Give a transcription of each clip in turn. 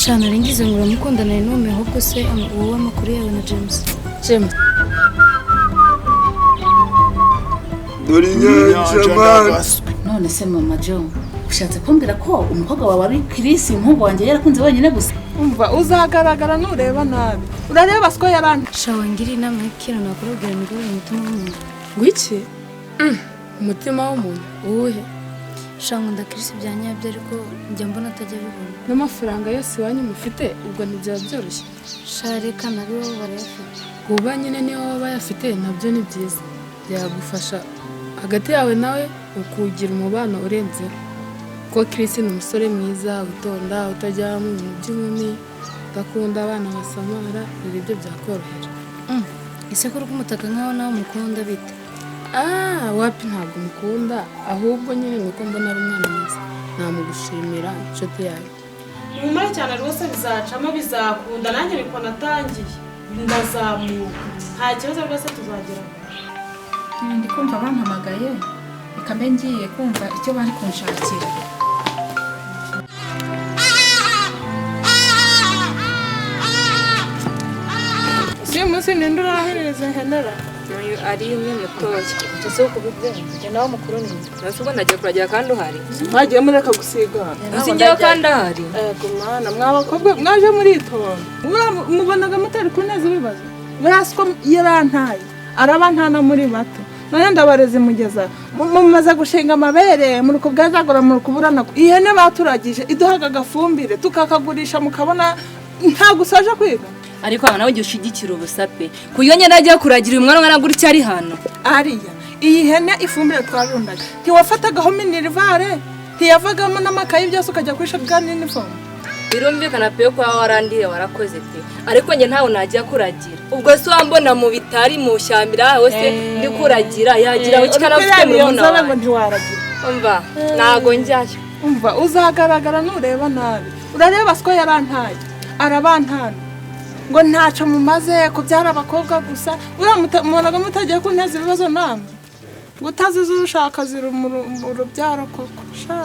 Shana ringize ngo uramukundana n'umwe ahubwo se wowe amakuru yawe na James. Dore inyanja none se mama John ushatse kumbwira ko umukobwa wawe ari Chris umuhungu wanjye yarakunze wenyine gusa umva uzagaragara nureba nabi urareba siko yarandi shawa ngiri inama y'ikira nakurubwira ngo umutima w'umuntu ngwiki umutima w'umuntu uwuhe shawa ndakirisi byanyabye ariko njya mbona atajya bibona n'amafaranga yose wanyu mufite ubwo ntibyaba byoroshye shareka nabi wowe barayafite kuba nyine niyo waba yafite nabyo ni byiza byagufasha hagati yawe nawe ukugira umubano urenze ko Chris ni umusore mwiza utonda utajya mu bintu by'inkumi udakunda abana basamara ibyo byakorohera ese ko rw'umutaka nkaho nawe mukunda bite wapi ntabwo mukunda ahubwo nyine nuko mbona ari umwana mwiza namugushimira inshuti yawe nyuma cyane rwose bizacamo bizakunda nanjye niko natangiye ndazamuka nta kibazo rwose tuzagera ndi kumva bampamagaye ikambe ngiye kumva icyo bari kunshakira munsi ninde urahereza henera ari umwe mutoya ndetse ukubwenge nawe mukuru ni nasuko nagiye kuragira kandi uhari mwagiye mureka gusigana usingiye kandi ahari yego mwana mwabakobwa mwaje muri itonda mubonaga mutari kuneza ibibazo burasiko yarantaye arabantana muri bato none ndabareze mugeza mumaze gushinga amabere muri kubwazagura muri kuburana ihene baturagije iduhaga gafumbire tukakagurisha mukabona nta gusaje kwiga ariko abana bagiye ushigikira ubusape kuyonye najya kuragira umwana ngana guri cyari hano ariya iyi hene ifumbire twarundaga ntiwafatagaho minerivare ntiyavagamo n'amakayi byose ukajya kwisha bwa uniform birumvikana pe ko warandiye warakoze pe ariko nge ntawe najya kuragira ubwo se wambona mu bitari mu shyambira hose ndi kuragira yagira aho kikana ufite mu nona ngo ntiwaragira umva nago njyayo umva uzagaragara nureba nabi urareba siko yarantaye arabantana ngo ntacyo mumaze kubyara abakobwa gusa uramubonaga mutagiye kunteza ibibazo namwe ngo utazize urushaka ziri mu rubyaro koko sha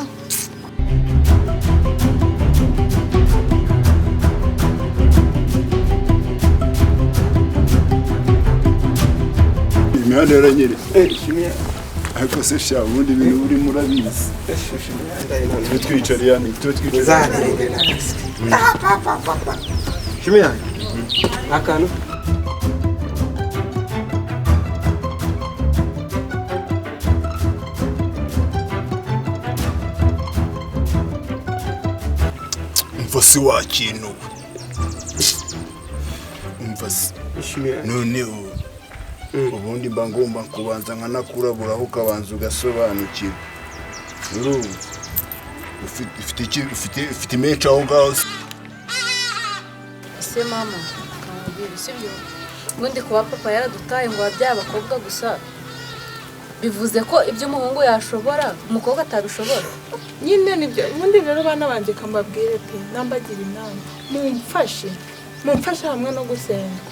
imihanda yaranyere ariko se sha ubundi ibintu uri murabizi twicariye hano twicariye Shimia akantu mfasi wa kintu mfasi none ubundi mba ngomba kubanza nkanakuraburaho ukabanza ugasobanukirwa ufite imeca aho ngaho se mama kabiri sibyo ubundi kuba papa yaradutaye ngo wabyaye abakobwa gusa bivuze ko ibyo umuhungu yashobora umukobwa atabishobora nyine nibyo ubundi rero bana banje kambabwire pe nambagira inama mumfashe hamwe no gusenga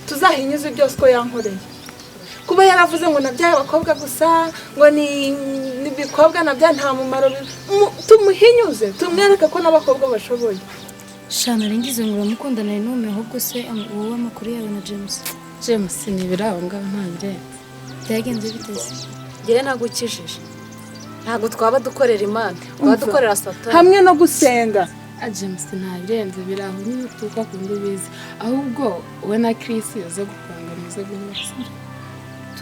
tuzahinyuze byose ko yankoreye kuba yaravuze ngo nabyaye abakobwa gusa ngo ni bikobwa nabya nta mumaro tumuhinyuze tumwereke ko n'abakobwa bashoboye Shana ringize ngo uramukundana n'umwe ahubwo se wowe amakuru yawe na James ni biraho ngaho ntangire byagenze biteze ngere nagukijije ntago twaba dukorera imana twaba dukorera satani hamwe no gusenga James ntabirenze biraho nyine tuko kundi bizi ahubwo we na Chris yaze gupanga muze guhura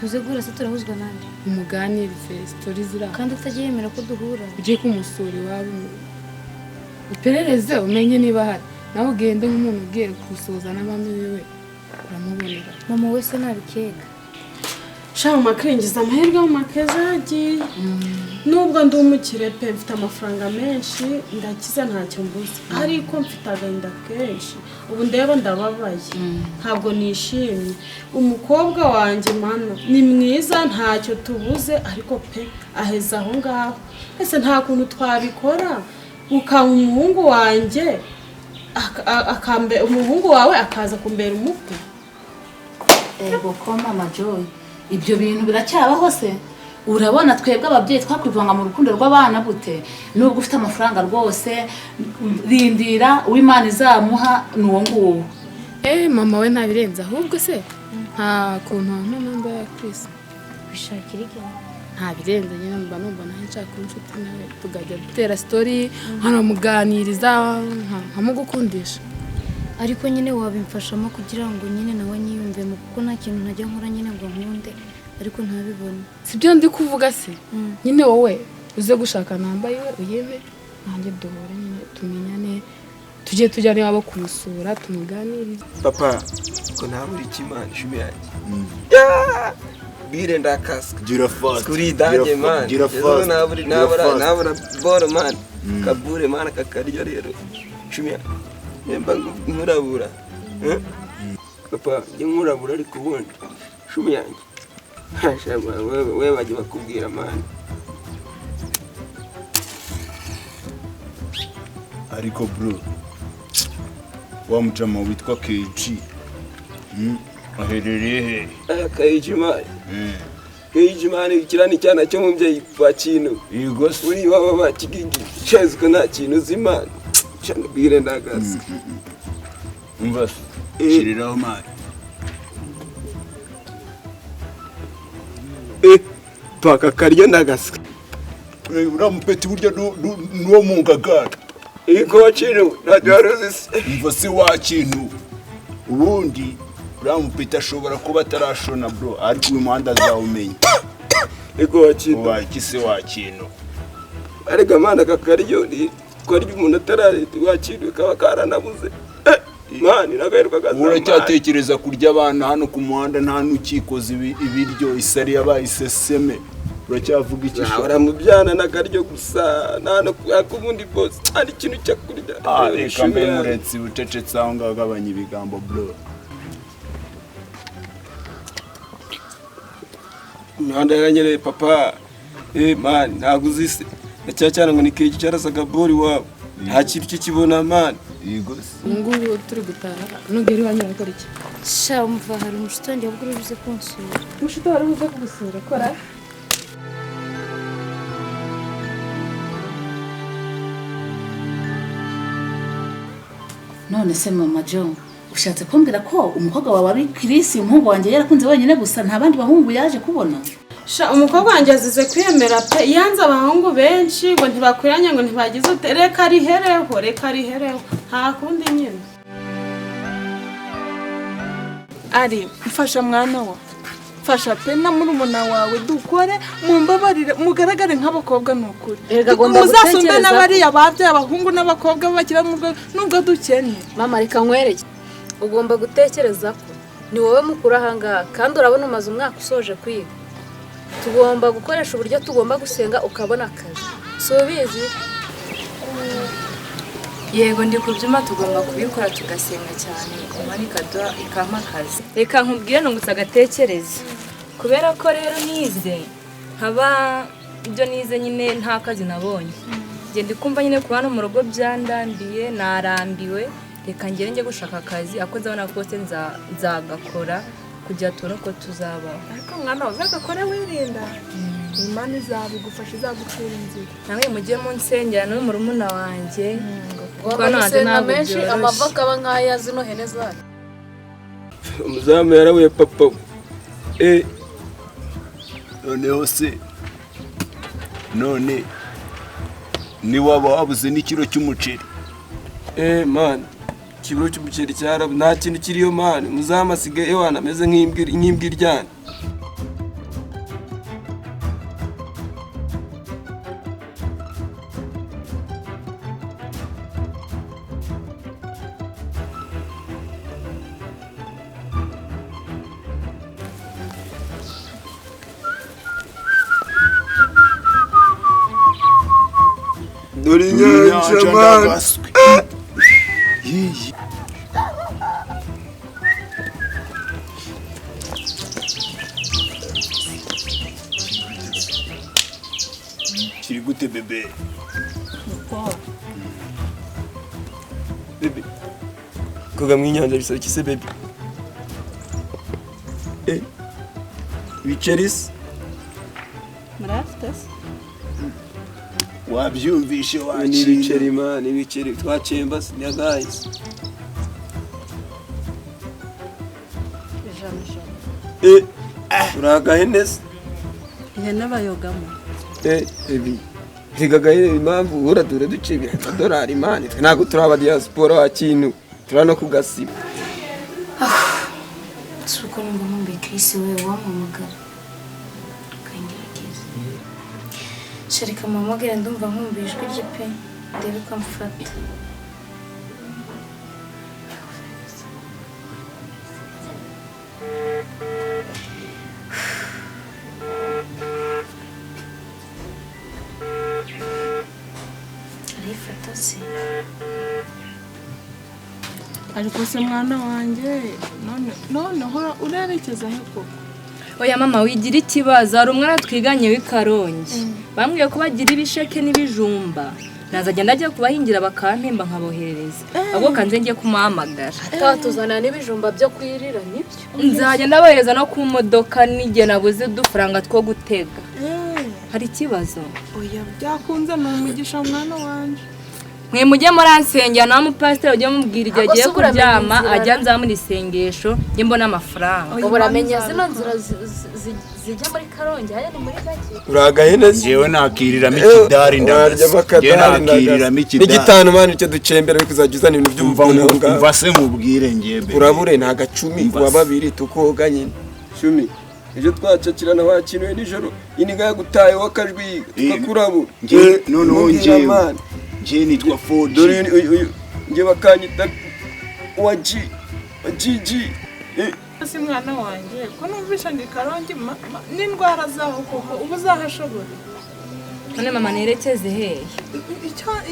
tuze guhura se turahuzwa nande umuganirize story zira kandi utagiye yemera ko duhura ugiye kumusura iwabo uperereze umenye niba hari nawe ugende nk'umuntu ugiye gusuhuza n'abami biwe uramubonera mama wese nabikeka shaho makingiza amahirwe mu makeza yagiye nubwo ndi umukire pe mfite amafaranga menshi ndakiza ntacyo mbuze ariko mfite agahinda kenshi ubu ndeba ndababaye ntabwo nishimye umukobwa wanjye mano ni mwiza ntacyo tubuze ariko pe aheza aho ngaho ese nta kuntu twabikora ukaba umuhungu wanjye umuhungu wawe akaza kumbera umukwe ego ko mama Joy ibyo bintu biracyabaho se urabona twebwe ababyeyi twakwivanga mu rukundo rw'abana gute nubwo ufite amafaranga rwose rindira uw'Imana izamuha ni uwo nguwo. Mama we ntabirenze ahubwo se nta kuntu hamwe namba ya Chris bishakira iki ntabirenze nyine mba numva naho nshaka inshuti nawe tugajya dutera story nkanamuganiriza nkamugukundisha. ariko nyine wabimfashamo kugira ngo nyine nawe nyiyumvemo kuko nta kintu ntajya nkora nyine ngo nkunde ariko ntabibone. Sibyo ndi kuvuga se nyine wowe uze gushaka namba yiwe uyebe nanjye duhure nyine tumenyane tujye tujya niba bo kumusura tumuganirize. Papa ko ntabura ikimana ishumi yanjye bire ndakaswe gira fast kuri dange man gira fast nabura boro man kabure man kakaryo rero ishumi yemba nkurabura papa nkurabura ariko ubundi ishumi yanjye hashama wewe baje bakubwira man ariko bro wa mujama witwa KG aherereye he KG man KG man ikirani cyana cyo mubyeyi kwa kintu yego uri baba bakigigi chezwe nta kintu zimana cyane bire ndagaze umva shiriraho mari paka karyo ndagaswe uramupeti burya nuwo mungagara iko kintu ntajaruzi umva se wa kintu ubundi uramupeti ashobora kuba atarashona bro ariko uyu muhanda azawumenya iko kintu wakise wa kintu arega mana kakaryo ni kwaryo umuntu atarareti wa kintu kaba karanabuze mani nagaheruka gazama uracyatekereza kurya abana hano ku muhanda nta nukikoze ibiryo isari yabaye iseseme uracyavuga iki sho uramubyana nakaryo gusa nano kubundi boss ari kintu cyakurya reka muretse bucecetse aho ngagabanya ibigambo bro Mihanda yaranyereye papa man ntaguzise cyane ngo ni keje cyarasaga bori wabo nta kintu kikibona man yego ngubu turi gutaha nugeri wanyura gukora iki sha umva hari umushuti wanjye wabwo uruze kunsura. Umushuti wari uze kugusura kora None se mama John ushatse kumbwira ko umukobwa wawe ari Chris umuhungu wanjye yarakunze wenyine gusa nta bandi bahungu yaje kubona? Umukobwa wanjye azize kwiyemera pe yanze abahungu benshi ngo ntibakwiranye ngo ntibagize reka rihereho nta kundi nyine. ari mfasha mwana wa fasha pe na murumuna wawe dukore mumbabarire mugaragare nk'abakobwa n'ukuri muzasumbe n'abariya babyaye abahungu n'abakobwa bakira nubwo dukennye. Mama reka nkwereke ugomba gutekereza ko ni wowe mukuru ahangaha kandi urabona umaze umwaka usoje kwiga. Tugomba gukoresha uburyo tugomba gusenga ukabona akazi si ubizi? Yego ndi kubyuma tugomba kubikora tugasenga cyane Imana ikampa akazi. Reka nkubwire nungutse agatekereza kubera ko rero nize nkaba ibyo nize nyine nta kazi nabonye njye ndikumva nyine kuba no mu rugo byandambiye narambiwe reka ngere njye gushaka akazi akoze abana kose nzagakora kugira tubone ko tuzabaho. Ariko mwana uzagakore wirinda Imana izabigufasha izagutera inzira. Namwe mujye mu nsengera no mu rumuna wanjye Gusenga menshi amava akaba nk'aya zino hene zayo. Umuzamu yarabuye papa noneho se none ni waba wabuze n'ikiro cy'umuceri man ikiburo cy'umuceri cyarabu nta kintu kiriyo man umuzamu asigaye wana ameze nk'imbwa iryana. Dore inyanja man kiri gute bebe bebe koga mu inyanja bisa kise bebe biceris wabyumvishe ni wakira ibiceri man ibiceri twacemba ya guys uragahenese ihene bayogamo ebi ntigagahe impamvu uradura duce $100 man twe ntabwo turaba diaspora wa kintu turano kugasiba suko numva nkumbuye Chris wewe wampamagara kangerageza sharika mamagara ndumva nkumbuye ijwi rye pe ndebe ko amfata ariko se mwana wanjye none urerekeza he koko? oya mama wigira ikibazo hari umwana twiganye w'Ikarongi bambwiye ko bagira ibisheke n'ibijumba nazajya ndajya kubahingira bakampemba nkaboherereza ahubwo kanze ngiye kumuhamagara atatuzana n'ibijumba byo kwirira nibyo nzajya ndabohereza no ku modoka n'igihe nabuze udufaranga two gutega hari ikibazo oya byakunze ni umugisha mwana wanjye mwe mujye muransengera nawe umupasiteri ujye mubwira igihe agiye kuryama ajya nzamura isengesho njye mbona amafaranga ubu uramenya zino nzira zijya muri Karongi haya ni muri gake uragahenese jewe nakiriramo ikidari jewe nakiriramo ikidari n'igitanu man icyo ducembera bikuzajya uzana ibintu by'umva umva se mubwire njye urabure nta gacumi kuba babiri tukoga nyine 10 ejo twacakirana wakinuye nijoro iniga yagutaye wakajwi tukakurabo noneho njye nitwa Ford dore njye bakanyita waji si mwana wanjye ko numvisha ndi Karongi n'indwara zaho koko ubu zahashobora none mama nerekeze hehe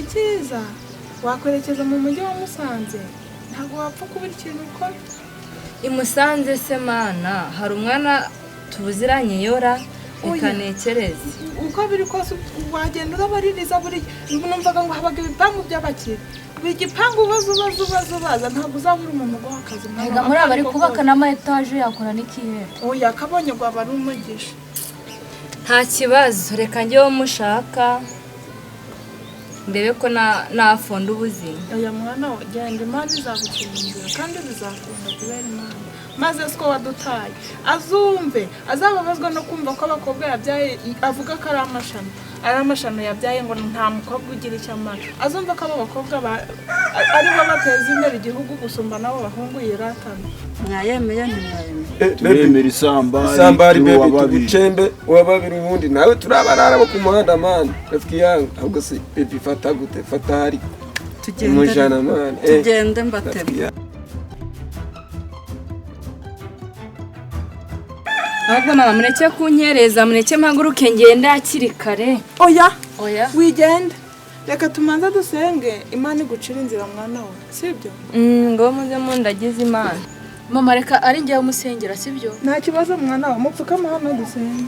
icyiza wakwerekeza mu mujyi wa Musanze ntabwo wapfa kubura ikintu ukora i Musanze se mana hari umwana tubuziranye yora ukanekereza uko biri kose wagenda urabaririza buri numvaga ngo habaga ibipangu by'abakire buri gipangu baza ntabwo uzabura umuntu uguha akazi ega muri abari kubaka n'ama etaje yakora n'ikihe oya akabonye ngo aba ari umugisha nta kibazo reka njyewe mushaka ndebe ko nafonda ubuzima oya mwana we genda imana izagukingira kandi bizakunda kubera imana maze siko wadutaye azumve azababazwa no kumva ko abakobwa yabyaye avuga ko ari amashano yabyaye ngo nta mukobwa ugira icyo amara azumva ko abo bakobwa ari bo bateza imbere igihugu gusumba n'abo bahungu yiratana mwayemeye ntimwayemeye turemera isambari baby tugucembe wababiri ubundi nawe turabarara bo ku muhanda man rafiki yangu ahubwo se baby fata gute fata hari tugende mbatema ahubwo mama mureke kunyereza mureke mpaguruke ngende hakiri kare oya wigende reka tumanza dusenge imana igucira inzira mwana we sibyo ngo muze mundagize imana mama reka ari njye umusengera sibyo nta kibazo mwana we mupfukama hano dusenge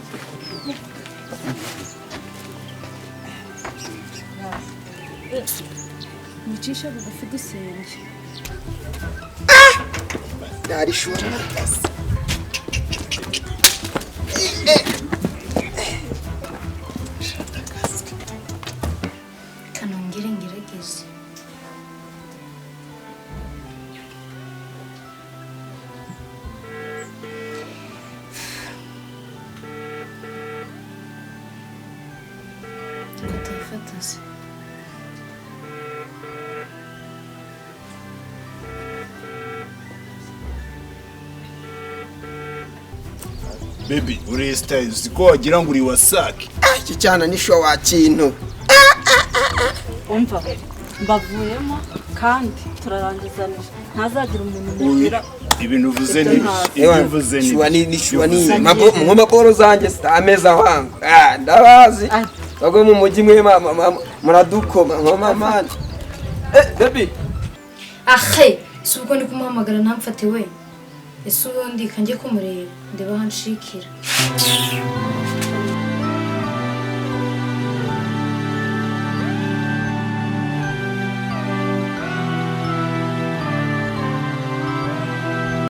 nicisha bugufi dusenge yarishura kanongere ngerageze kutayifata se baby uri style siko wagira ngo uri wasaki iki cyana nisho wa kintu umva mbavuyemo kandi turarangizanije ntazagira umuntu mubwira ibintu uvuze ni shwa ni maporo zanjye ameza wangu ndabazi bagwe mu mujyi mwe muradukoma mama baby ahe suko ndi kumuhamagara ntamfate we ese ubundi kanjye kumureba ndeba hanshikira